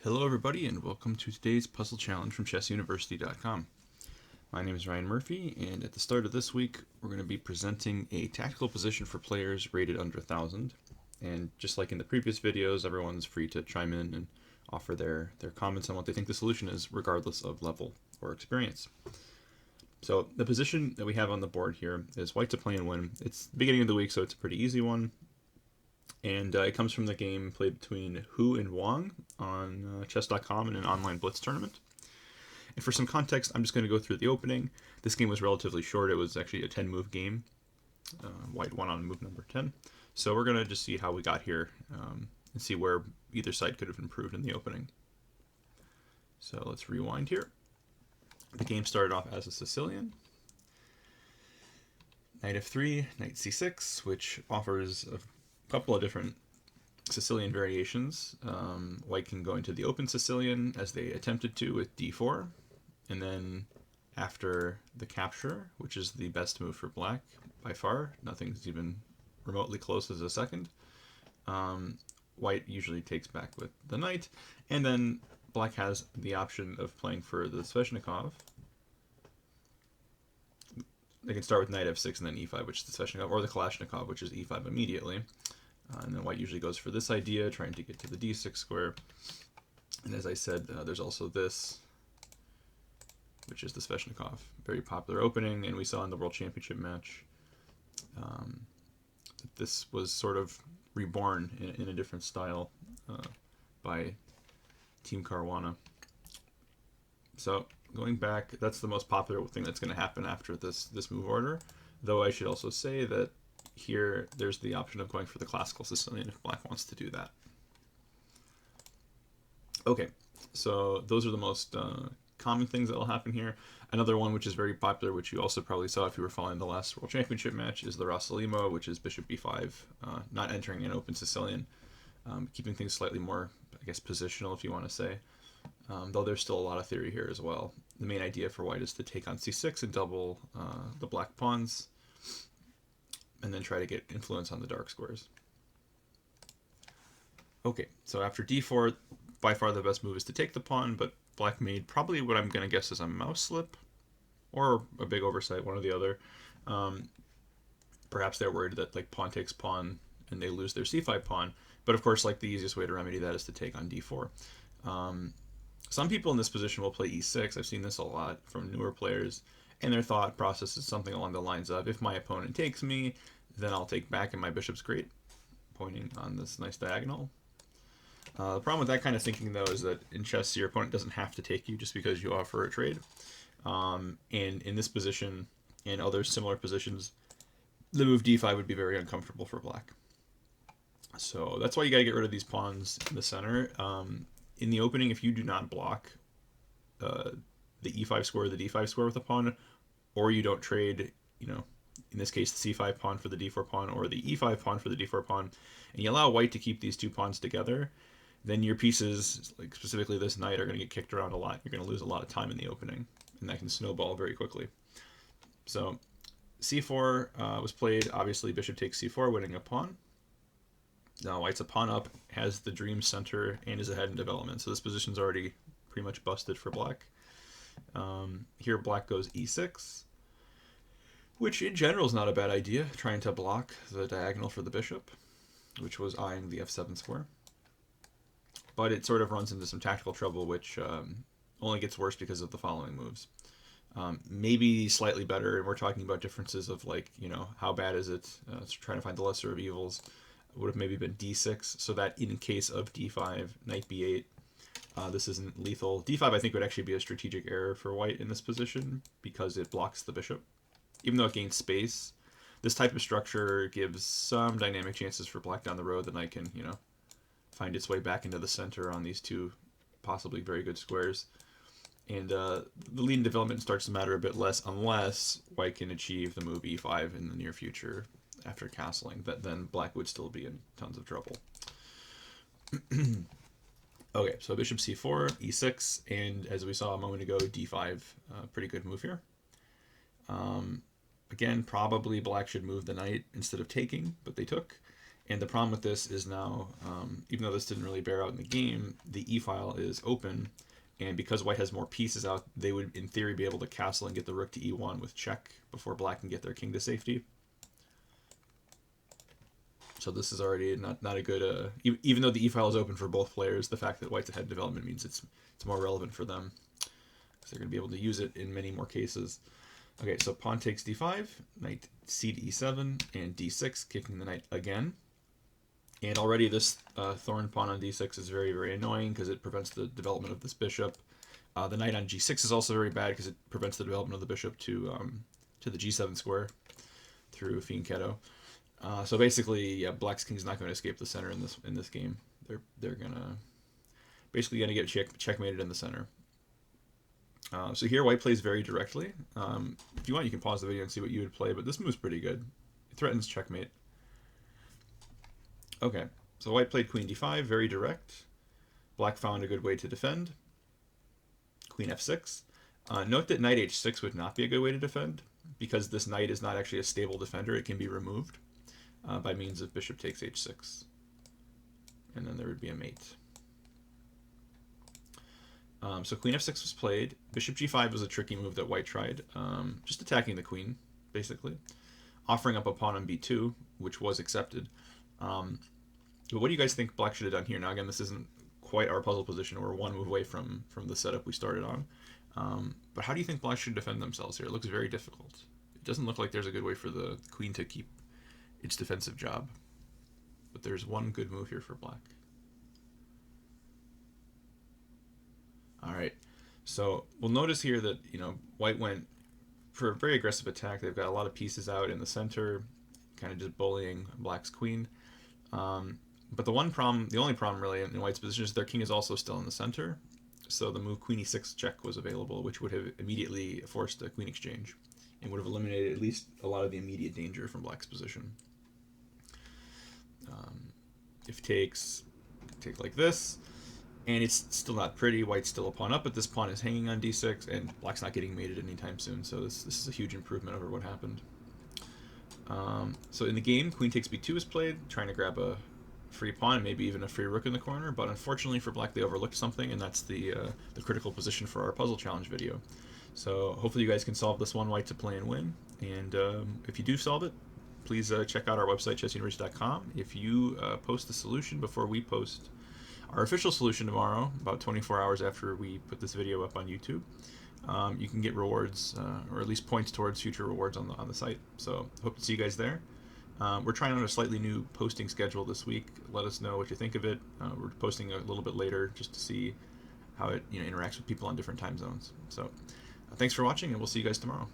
Hello everybody and welcome to today's puzzle challenge from chessuniversity.com. My name is Ryan Murphy, and at the start of this week we're going to be presenting a tactical position for players rated under 1,000. And just like in the previous videos, everyone's free to chime in and offer their comments on what they think the solution is, regardless of level or experience. So the position that we have on the board here is white to play and win. It's the beginning of the week, so it's a pretty easy one. And it comes from the game played between Hu and Wang on chess.com in an online blitz tournament. And for some context, I'm just going to go through the opening. This game was relatively short. It was actually a 10-move game. White won on move number 10. So we're going to just see how we got here and see where either side could have improved in the opening. So let's rewind here. The game started off as a Sicilian. Knight f3, knight c6, which offers a couple of different Sicilian variations. White can go into the open Sicilian, as they attempted to with d4, and then after the capture, which is the best move for black by far, nothing's even remotely close as a second, white usually takes back with the knight, and then black has the option of playing for the Sveshnikov. They can start with knight f6 and then e5, which is the Sveshnikov, or the Kalashnikov, which is e5 immediately. And then white usually goes for this idea, trying to get to the d6 square. And as I said, there's also this, which is the Sveshnikov. Very popular opening, and we saw in the World Championship match that this was sort of reborn in a different style by Team Caruana. So going back, that's the most popular thing that's going to happen after this move order. Though I should also say that here there's the option of going for the classical Sicilian if black wants to do that. Okay, so those are the most common things that will happen here. Another one which is very popular, which you also probably saw if you were following the last World Championship match, is the Rossolimo, which is bishop b5, not entering an open Sicilian, keeping things slightly more, I guess, positional if you want to say. Though there's still a lot of theory here as well. The main idea for white is to take on c6 and double the black pawns, and then try to get influence on the dark squares. Okay, so after d4, by far the best move is to take the pawn, but black made probably what I'm going to guess is a mouse slip, or a big oversight, one or the other. Perhaps they're worried that like pawn takes pawn and they lose their c5 pawn, but of course like the easiest way to remedy that is to take on d4. Some people in this position will play e6. I've seen this a lot from newer players, and their thought process is something along the lines of, if my opponent takes me, then I'll take back and my bishop's great, pointing on this nice diagonal. The problem with that kind of thinking, though, is that in chess, your opponent doesn't have to take you just because you offer a trade. And in this position and other similar positions, the move d5 would be very uncomfortable for black. So that's why you got to get rid of these pawns in the center. In the opening, if you do not block the e5 square or the d5 square with a pawn, or you don't trade, in this case, the c5 pawn for the d4 pawn, or the e5 pawn for the d4 pawn, and you allow white to keep these two pawns together, then your pieces, like specifically this knight, are going to get kicked around a lot. You're going to lose a lot of time in the opening, and that can snowball very quickly. So c4 was played. Obviously, bishop takes c4, winning a pawn. Now white's a pawn up, has the dream center, and is ahead in development. So this position's already pretty much busted for black. Here black goes e6, which in general is not a bad idea, trying to block the diagonal for the bishop, which was eyeing the f7 square. But it sort of runs into some tactical trouble, which only gets worse because of the following moves. Maybe slightly better, and we're talking about differences of like, how bad is it? Trying to find the lesser of evils. Would have maybe been d6, so that in case of d5, knight b8, this isn't lethal. d5 I think would actually be a strategic error for white in this position because it blocks the bishop. Even though it gains space, this type of structure gives some dynamic chances for black down the road. The knight can, find its way back into the center on these two possibly very good squares. And the lead in development starts to matter a bit less unless white can achieve the move e5 in the near future after castling. Then black would still be in tons of trouble. Okay, so bishop c4, e6, and as we saw a moment ago, d5, pretty good move here. Again, probably black should move the knight instead of taking, but they took. And the problem with this is now, even though this didn't really bear out in the game, the e file is open, and because white has more pieces out, they would in theory be able to castle and get the rook to e1 with check before black can get their king to safety. So this is already not a good, even though the e file is open for both players, the fact that white's ahead in development means it's more relevant for them, because they're going to be able to use it in many more cases. Okay, so pawn takes d5, knight c to e7, and d6, kicking the knight again. And already this thorn pawn on d6 is very, very annoying because it prevents the development of this bishop. The knight on g6 is also very bad because it prevents the development of the bishop to the g7 square through fianchetto. So basically, yeah, black's king's not going to escape the center in this game. They're basically gonna get checkmated in the center. So here white plays very directly. If you want, you can pause the video and see what you would play, but this move's pretty good. It threatens checkmate. Okay, so white played queen d5, very direct. Black found a good way to defend. Queen f6. Note that knight h6 would not be a good way to defend, because this knight is not actually a stable defender. It can be removed by means of bishop takes h6. And then there would be a mate. So queen f6 was played. Bishop g5 was a tricky move that white tried. Just attacking the queen, basically. Offering up a pawn on b2, which was accepted. But what do you guys think black should have done here? Now, again, this isn't quite our puzzle position. We're one move away from the setup we started on. But how do you think black should defend themselves here? It looks very difficult. It doesn't look like there's a good way for the queen to keep its defensive job. But there's one good move here for black. All right. So we'll notice here that, white went for a very aggressive attack. They've got a lot of pieces out in the center, kind of just bullying black's queen. But the only problem really in white's position is their king is also still in the center. So the move queen e6 check was available, which would have immediately forced a queen exchange and would have eliminated at least a lot of the immediate danger from black's position. If takes, take like this, and it's still not pretty. White's still a pawn up, but this pawn is hanging on d6, and black's not getting mated anytime soon. So this is a huge improvement over what happened. So in the game, queen takes b2 is played, trying to grab a free pawn and maybe even a free rook in the corner, but unfortunately for black, they overlooked something, and that's the critical position for our puzzle challenge video. So hopefully you guys can solve this one white to play and win, and if you do solve it, please check out our website, chessuniversity.com. If you post the solution before we post our official solution tomorrow, about 24 hours after we put this video up on YouTube, you can get rewards, or at least points towards future rewards on the site. So hope to see you guys there. We're trying on a slightly new posting schedule this week. Let us know what you think of it. We're posting a little bit later just to see how it interacts with people on different time zones. So thanks for watching, and we'll see you guys tomorrow.